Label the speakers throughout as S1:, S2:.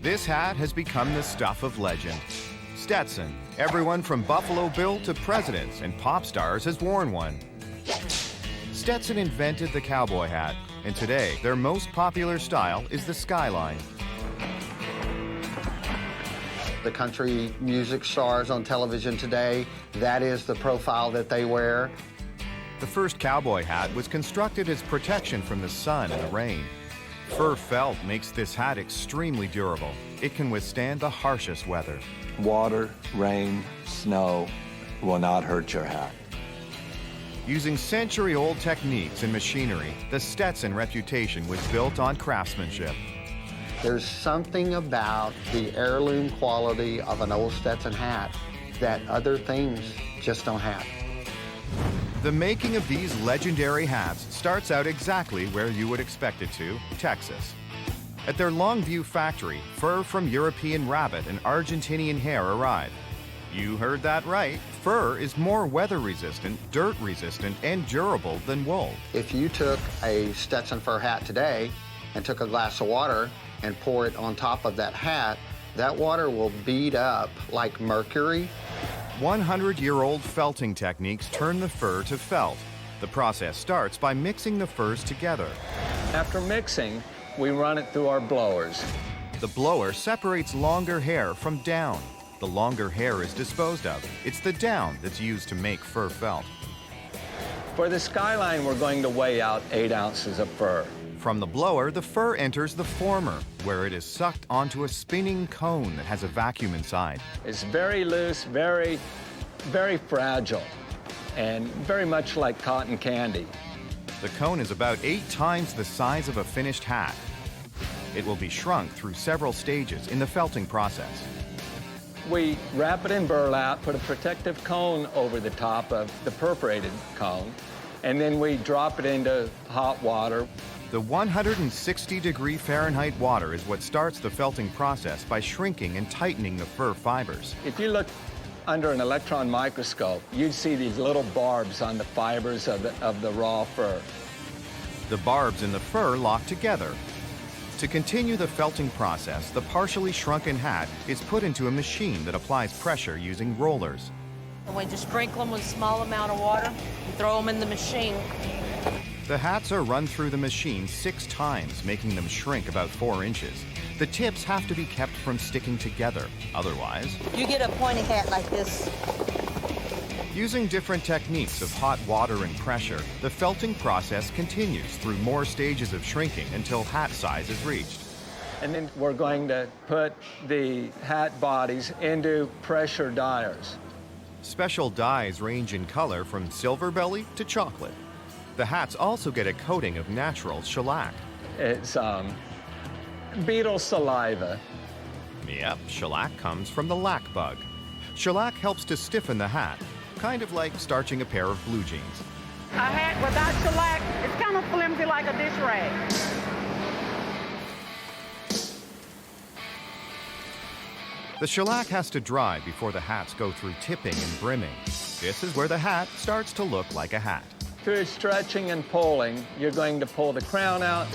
S1: This hat has become the stuff of legend. Stetson, everyone from Buffalo Bill to presidents and pop stars has worn one. Stetson invented the cowboy hat, and today their most popular style is the skyline.
S2: The country music stars on television today, that is the profile that they wear.
S1: The first cowboy hat was constructed as protection from the sun and the rain. Fur felt makes this hat extremely durable. It can withstand the harshest weather.
S3: Water, rain, snow will not hurt your hat.
S1: Using century-old techniques and machinery, the Stetson reputation was built on craftsmanship.
S2: There's something about the heirloom quality of an old Stetson hat that other things just don't have.
S1: The making of these legendary hats starts out exactly where you would expect it to, Texas. At their Longview factory, fur from European rabbit and Argentinian hare arrive. You heard that right. Fur is more weather-resistant, dirt-resistant, and durable than wool.
S2: If you took a Stetson fur hat today and took a glass of water and pour it on top of that hat, that water will bead up like mercury.
S1: 100-year-old felting techniques turn the fur to felt. The process starts by mixing the furs together.
S4: After mixing, we run it through our blowers.
S1: The blower separates longer hair from down. The longer hair is disposed of. It's the down that's used to make fur felt.
S4: For the skyline, we're going to weigh out 8 ounces of fur.
S1: From the blower, the fur enters the former, where it is sucked onto a spinning cone that has a vacuum inside.
S4: It's very loose, very fragile, and very much like cotton candy.
S1: The cone is about 8 times the size of a finished hat. It will be shrunk through several stages in the felting process.
S4: We wrap it in burlap, put a protective cone over the top of the perforated cone, and then we drop it into hot water.
S1: The 160-degree Fahrenheit water is what starts the felting process by shrinking and tightening the fur fibers.
S4: If you look under an electron microscope, you'd see these little barbs on the fibers of the raw fur.
S1: The barbs in the fur lock together. To continue the felting process, the partially shrunken hat is put into a machine that applies pressure using rollers.
S5: And we just sprinkle them with a small amount of water and throw them in the machine.
S1: The hats are run through the machine 6 times, making them shrink about 4 inches. The tips have to be kept from sticking together. Otherwise,
S5: You get a pointy hat like this.
S1: using different techniques of hot water and pressure, the felting process continues through more stages of shrinking until hat size is reached.
S4: And then we're going to put the hat bodies into pressure dyers.
S1: Special dyes range in color from silver belly to chocolate. The hats also get a coating of natural shellac.
S4: It's beetle saliva.
S1: Yep, shellac comes from the lac bug. Shellac helps to stiffen the hat, kind of like starching a pair of blue jeans.
S6: A hat without shellac, it's kind of flimsy like a dish rag.
S1: The shellac has to dry before the hats go through tipping and brimming. This is where the hat starts to look like a hat.
S4: Through stretching and pulling, you're going to pull the crown out.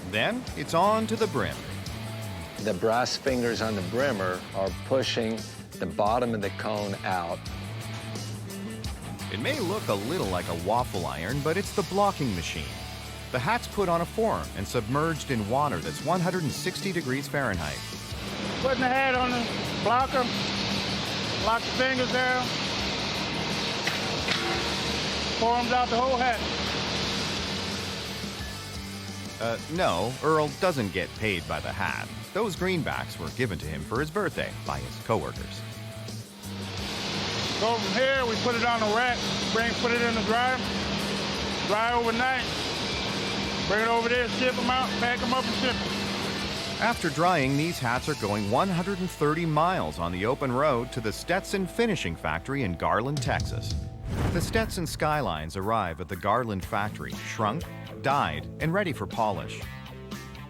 S1: Then it's on to the brim.
S4: The brass fingers on the brimmer are pushing the bottom of the cone out.
S1: It may look a little like a waffle iron, but it's the blocking machine. The hat's put on a form and submerged in water that's 160 degrees Fahrenheit.
S6: Putting the hat on the blocker, lock the fingers down, forms out the whole hat.
S1: No, Earl doesn't get paid by the hat. Those greenbacks were given to him for his birthday by his coworkers.
S6: Go from here, we put it on the rack, put it in the dryer, dry overnight, bring it over there, ship them out, pack them up and ship them.
S1: After drying, these hats are going 130 miles on the open road to the Stetson finishing factory in Garland, Texas. The Stetson skylines arrive at the Garland factory, shrunk, dyed, and ready for polish.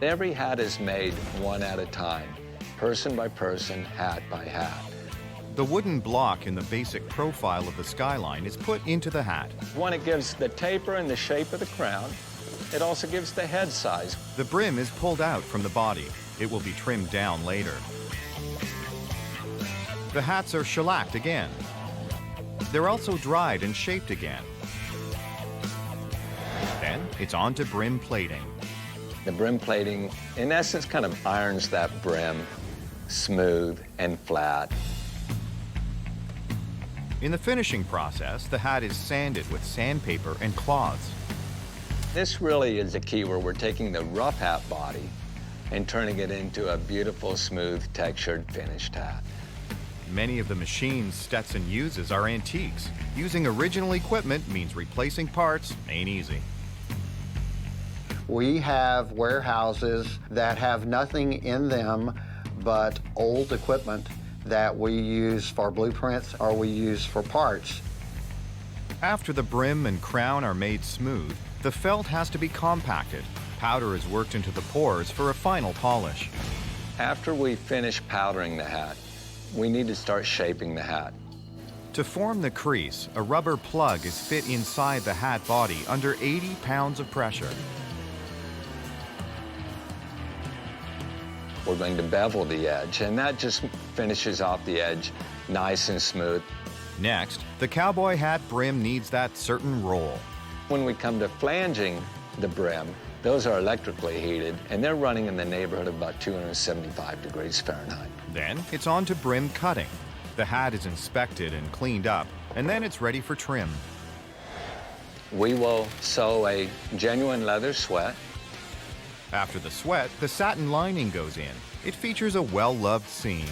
S4: Every hat is made one at a time, person by person, hat by hat.
S1: The wooden block in the basic profile of the skyline is put into the hat.
S4: One, it gives the taper and the shape of the crown. It also gives the head size.
S1: The brim is pulled out from the body. It will be trimmed down later. The hats are shellacked again. They're also dried and shaped again. Then it's on to brim plating.
S4: The brim plating, in essence, kind of irons that brim smooth and flat.
S1: In the finishing process, the hat is sanded with sandpaper and cloths.
S4: This really is the key where we're taking the rough hat body and turning it into a beautiful, smooth, textured, finished hat.
S1: Many of the machines Stetson uses are antiques. Using original equipment means replacing parts ain't easy.
S2: We have warehouses that have nothing in them but old equipment that we use for blueprints or we use for parts.
S1: After the brim and crown are made smooth, the felt has to be compacted. Powder is worked into the pores for a final polish.
S4: After we finish powdering the hat, we need to start shaping the hat.
S1: To form the crease, a rubber plug is fit inside the hat body under 80 pounds of pressure.
S4: We're going to bevel the edge, and that just finishes off the edge nice and smooth.
S1: Next, the cowboy hat brim needs that certain roll.
S4: When we come to flanging the brim, those are electrically heated, and they're running in the neighborhood of about 275 degrees Fahrenheit.
S1: Then it's on to brim cutting. The hat is inspected and cleaned up, and then it's ready for trim.
S4: We will sew a genuine leather sweat.
S1: After the sweat, the satin lining goes in. It features a well-loved seam.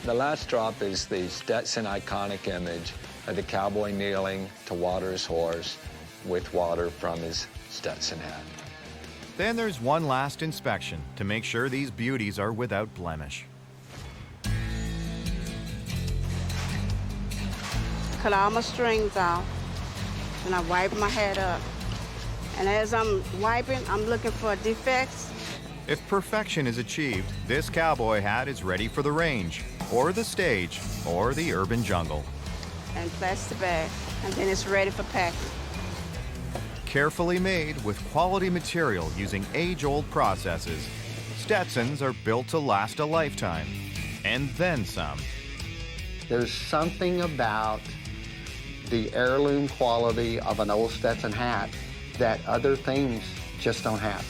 S4: The last drop is the Stetson iconic image of the cowboy kneeling to water his horse with water from his Stetson hat.
S1: Then there's one last inspection to make sure these beauties are without blemish.
S7: Cut all my strings off, and I wipe my head up. And as I'm wiping, I'm looking for defects.
S1: If perfection is achieved, this cowboy hat is ready for the range, or the stage, or the urban jungle.
S7: And plastic bag, and then it's ready for packing.
S1: Carefully made with quality material using age-old processes, Stetsons are built to last a lifetime, and then some.
S2: There's something about the heirloom quality of an old Stetson hat that other things just don't have.